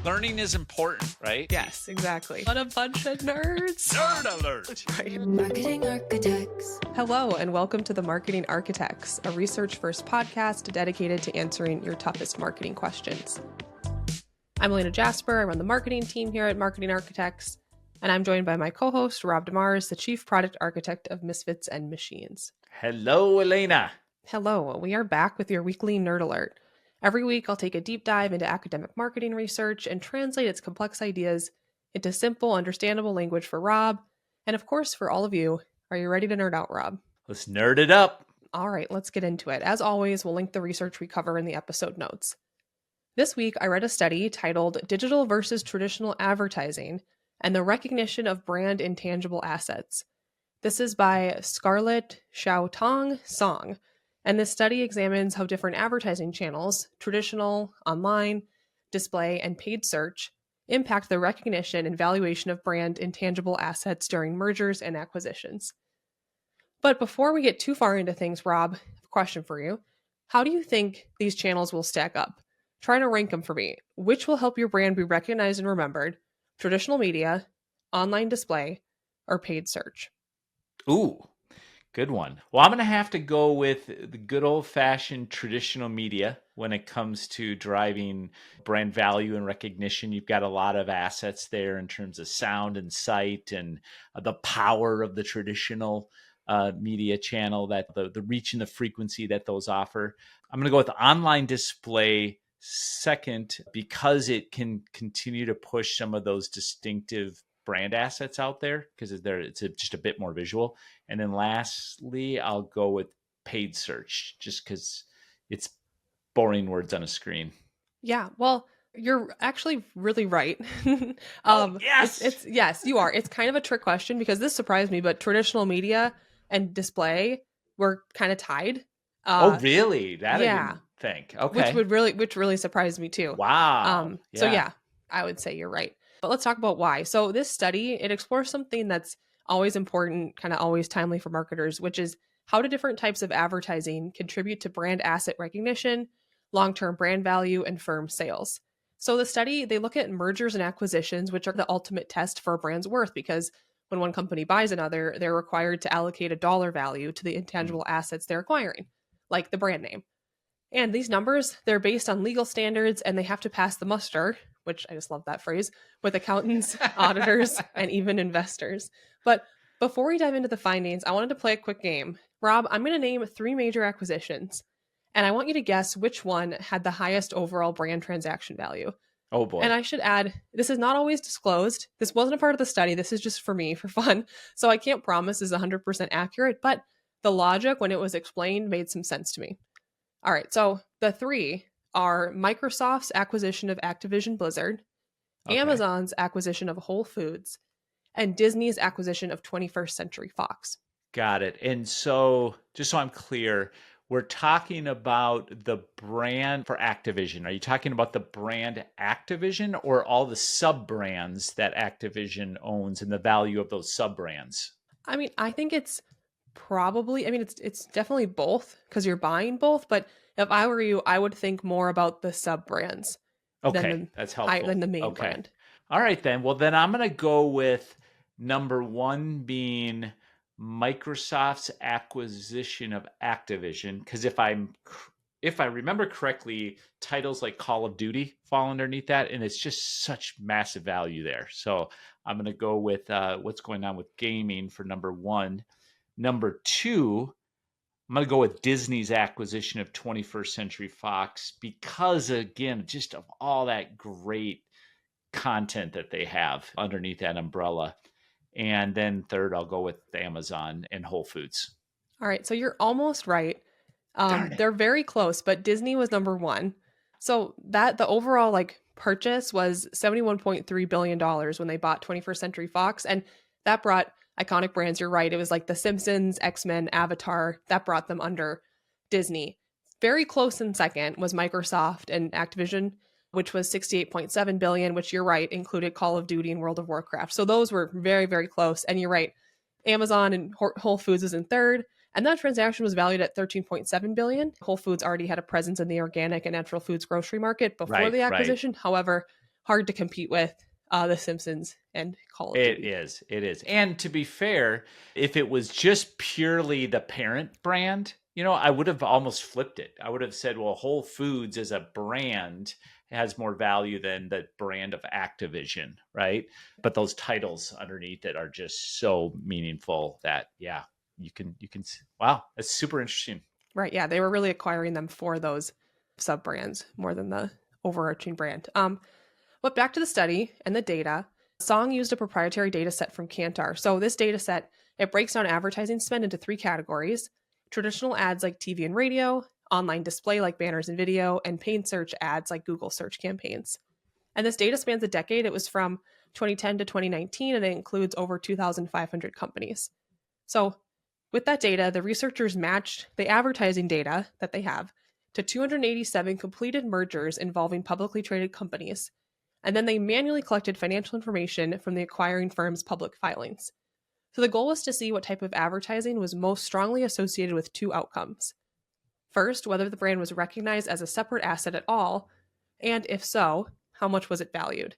Learning is important, right? Yes, exactly. What a bunch of nerds. Nerd alert. Right. Marketing Architects. Hello, and welcome to the Marketing Architects, a research-first podcast dedicated to answering your toughest marketing questions. I'm Elena Jasper. I run the marketing team here at Marketing Architects, and I'm joined by my co-host, Rob Demars, the Chief Product Architect of Misfits and Machines. Hello, Elena. Hello, we are back with your weekly Nerd Alert. Every week, I'll take a deep dive into academic marketing research and translate its complex ideas into simple, understandable language for Rob, and of course, for all of you. Are you ready to nerd out, Rob? Let's nerd it up. All right, let's get into it. As always, we'll link the research we cover in the episode notes. This week, I read a study titled Digital versus Traditional Advertising and the Recognition of Brand Intangible Assets. This is by Scarlett Xiaotong Song. And this study examines how different advertising channels, traditional, online, display, and paid search, impact the recognition and valuation of brand intangible assets during mergers and acquisitions. But before we get too far into things, Rob, I have a question for you. How do you think these channels will stack up? Try to rank them for me. Which will help your brand be recognized and remembered? Traditional media, online display, or paid search? Ooh. Good one. Well, I'm going to have to go with the good old-fashioned traditional media when it comes to driving brand value and recognition. You've got a lot of assets there in terms of sound and sight and the power of the traditional media channel, that the reach and the frequency that those offer. I'm going to go with online display second because it can continue to push some of those distinctive brand assets out there because it's just a bit more visual. And then lastly, I'll go with paid search just because it's boring words on a screen. Yeah, well, you're actually really right. Yes! Yes, you are. It's kind of a trick question because this surprised me, but traditional media and display were kind of tied. Oh, really? That yeah. I didn't think. Okay. Which really surprised me too. Wow. So yeah, I would say you're right. But let's talk about why. So this study, it explores something that's always important, kind of always timely for marketers, which is how do different types of advertising contribute to brand asset recognition, long-term brand value, and firm sales. So the study, they look at mergers and acquisitions, which are the ultimate test for a brand's worth, because when one company buys another, they're required to allocate a dollar value to the intangible assets they're acquiring, like the brand name. And these numbers, they're based on legal standards and they have to pass the muster, which I just love that phrase, with accountants, auditors, and even investors. But before we dive into the findings, I wanted to play a quick game. Rob, I'm going to name 3 major acquisitions, and I want you to guess which one had the highest overall brand transaction value. Oh boy. And I should add, this is not always disclosed. This wasn't a part of the study. This is just for me, for fun. So I can't promise is 100% accurate, but the logic when it was explained made some sense to me. All right, so the 3 are Microsoft's acquisition of Activision Blizzard, Okay. Amazon's acquisition of Whole Foods, and Disney's acquisition of 21st Century Fox. Got it. And so just so I'm clear, we're talking about the brand for Activision. Are you talking about the brand Activision or all the sub-brands that Activision owns and the value of those sub-brands? I mean, I think it's probably, it's definitely both because you're buying both, but if I were you, I would think more about the sub-brands. Okay, that's helpful. Than the main brand. All right, then. Well, then I'm going to go with number 1 being Microsoft's acquisition of Activision, because if I remember correctly, titles like Call of Duty fall underneath that, and it's just such massive value there. So I'm going to go with what's going on with gaming for number 1. Number 2, I'm going to go with Disney's acquisition of 21st Century Fox because, again, just of all that great content that they have underneath that umbrella. And then third, I'll go with Amazon and Whole Foods. All right, so you're almost right. They're very close, but Disney was number 1. So the overall purchase was $71.3 billion when they bought 21st Century Fox, and that brought iconic brands. You're right. It was like The Simpsons, X-Men, Avatar. That brought them under Disney. Very close in second was Microsoft and Activision, which was $68.7 billion, which you're right, included Call of Duty and World of Warcraft. So those were very, very close. And you're right. Amazon and Whole Foods was in third. And that transaction was valued at $13.7 billion. Whole Foods already had a presence in the organic and natural foods grocery market before the acquisition. Right. However, hard to compete with The Simpsons and Call of Duty. It is. And to be fair, if it was just purely the parent brand, I would have almost flipped it. I would have said, well, Whole Foods as a brand has more value than the brand of Activision, right? But those titles underneath it are just so meaningful that, yeah, you can, wow, that's super interesting. Right. Yeah. They were really acquiring them for those sub brands more than the overarching brand. But back to the study and the data. Song used a proprietary data set from Kantar. So this data set, it breaks down advertising spend into 3 categories: traditional ads like TV and radio, online display like banners and video, and paid search ads like Google search campaigns. And this data spans a decade. It was from 2010 to 2019, and it includes over 2,500 companies. So with that data, the researchers matched the advertising data that they have to 287 completed mergers involving publicly traded companies. And then they manually collected financial information from the acquiring firm's public filings. So the goal was to see what type of advertising was most strongly associated with 2 outcomes. First, whether the brand was recognized as a separate asset at all, and if so, how much was it valued?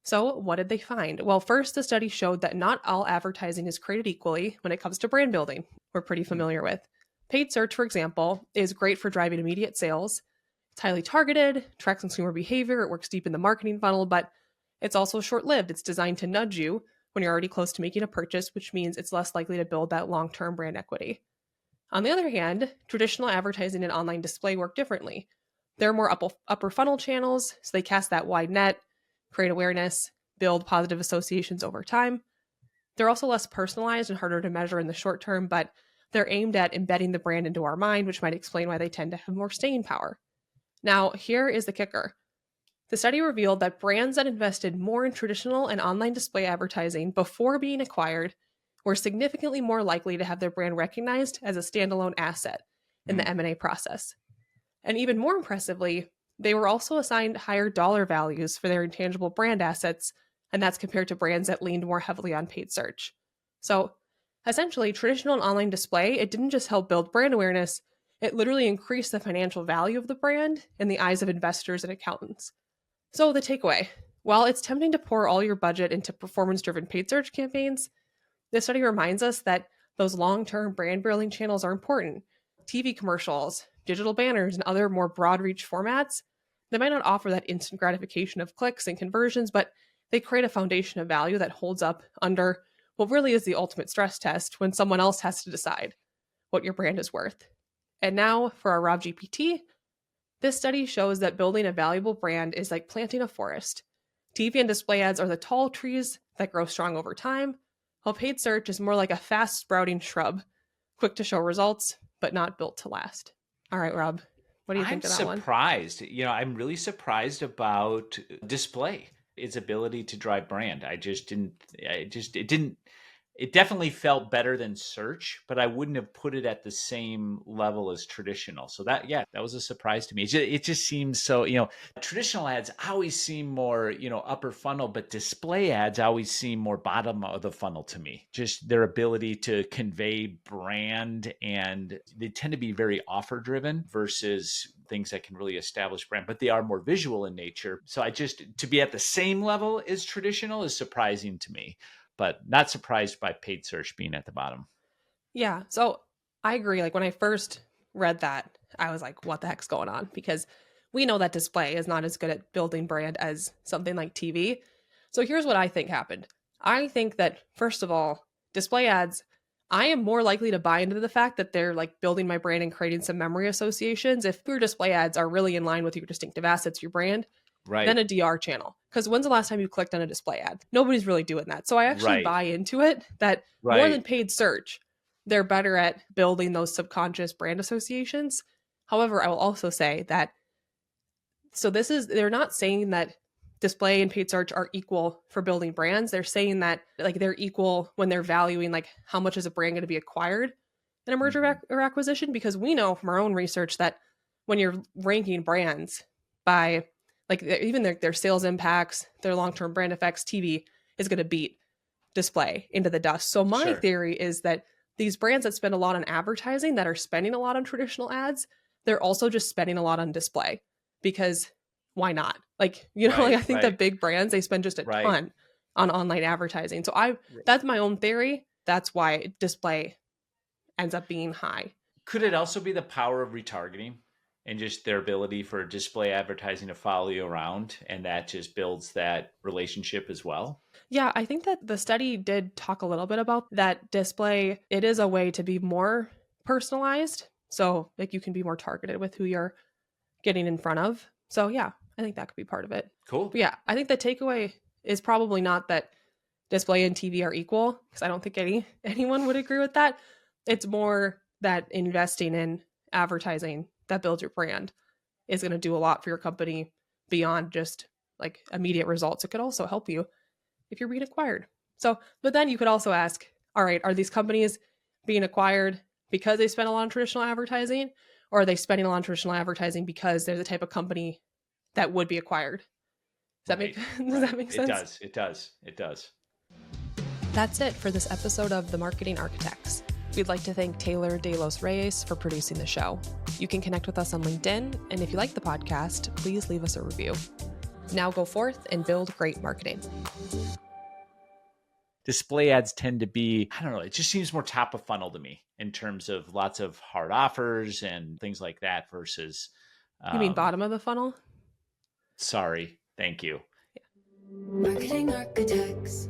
So what did they find? Well, first, the study showed that not all advertising is created equally when it comes to brand building, we're pretty familiar with. Paid search, for example, is great for driving immediate sales. It's highly targeted, tracks consumer behavior, it works deep in the marketing funnel, but it's also short-lived. It's designed to nudge you when you're already close to making a purchase, which means it's less likely to build that long-term brand equity. On the other hand, traditional advertising and online display work differently. They're more upper funnel channels, so they cast that wide net, create awareness, build positive associations over time. They're also less personalized and harder to measure in the short term, but they're aimed at embedding the brand into our mind, which might explain why they tend to have more staying power. Now, here is the kicker. The study revealed that brands that invested more in traditional and online display advertising before being acquired were significantly more likely to have their brand recognized as a standalone asset in the M&A process. And even more impressively, they were also assigned higher dollar values for their intangible brand assets, and that's compared to brands that leaned more heavily on paid search. So essentially, traditional and online display, it didn't just help build brand awareness, it literally increased the financial value of the brand in the eyes of investors and accountants. So the takeaway, while it's tempting to pour all your budget into performance-driven paid search campaigns, this study reminds us that those long-term brand building channels are important. TV commercials, digital banners, and other more broad reach formats, they might not offer that instant gratification of clicks and conversions, but they create a foundation of value that holds up under what really is the ultimate stress test when someone else has to decide what your brand is worth. And now for our Rob GPT, this study shows that building a valuable brand is like planting a forest. TV and display ads are the tall trees that grow strong over time, while paid search is more like a fast sprouting shrub, quick to show results, but not built to last. All right, Rob, what do you think of that one? I'm surprised. I'm really surprised about display, its ability to drive brand. It definitely felt better than search, but I wouldn't have put it at the same level as traditional. So that was a surprise to me. It just seems so, traditional ads always seem more, upper funnel, but display ads always seem more bottom of the funnel to me. Just their ability to convey brand, and they tend to be very offer driven versus things that can really establish brand, but they are more visual in nature. So to be at the same level as traditional is surprising to me. But not surprised by paid search being at the bottom. Yeah, so I agree. Like when I first read that, I was like, what the heck's going on? Because we know that display is not as good at building brand as something like TV. So here's what I think happened. I think that, first of all, display ads, I am more likely to buy into the fact that they're like building my brand and creating some memory associations if your display ads are really in line with your distinctive assets, your brand. Right. Than a DR channel. Because when's the last time you clicked on a display ad? Nobody's really doing that. So I actually buy into it that more than paid search, they're better at building those subconscious brand associations. However, I will also say that, they're not saying that display and paid search are equal for building brands. They're saying that like they're equal when they're valuing like how much is a brand going to be acquired in a merger or acquisition, because we know from our own research that when you're ranking brands by like even their sales impacts, their long-term brand effects, TV is going to beat display into the dust. So my theory is that these brands that spend a lot on advertising, that are spending a lot on traditional ads, they're also just spending a lot on display, because why not? Like, you know, like I think that big brands, they spend just a ton on online advertising. So that's my own theory. That's why display ends up being high. Could it also be the power of retargeting and just their ability for display advertising to follow you around, and that just builds that relationship as well? Yeah, I think that the study did talk a little bit about that display. It is a way to be more personalized. So like you can be more targeted with who you're getting in front of. So yeah, I think that could be part of it. Cool. But yeah, I think the takeaway is probably not that display and TV are equal, because I don't think anyone would agree with that. It's more that investing in advertising that builds your brand is going to do a lot for your company beyond just like immediate results. It could also help you if you're being acquired. So, but then you could also ask, all right, are these companies being acquired because they spend a lot on traditional advertising, or are they spending a lot on traditional advertising because they're the type of company that would be acquired? Does that make sense? It does. That's it for this episode of The Marketing Architects. We'd like to thank Taylor De Los Reyes for producing the show. You can connect with us on LinkedIn, and if you like the podcast, please leave us a review. Now go forth and build great marketing. Display ads tend to be, I don't know, it just seems more top of funnel to me in terms of lots of hard offers and things like that versus... You mean bottom of the funnel? Sorry. Thank you. Marketing Architects.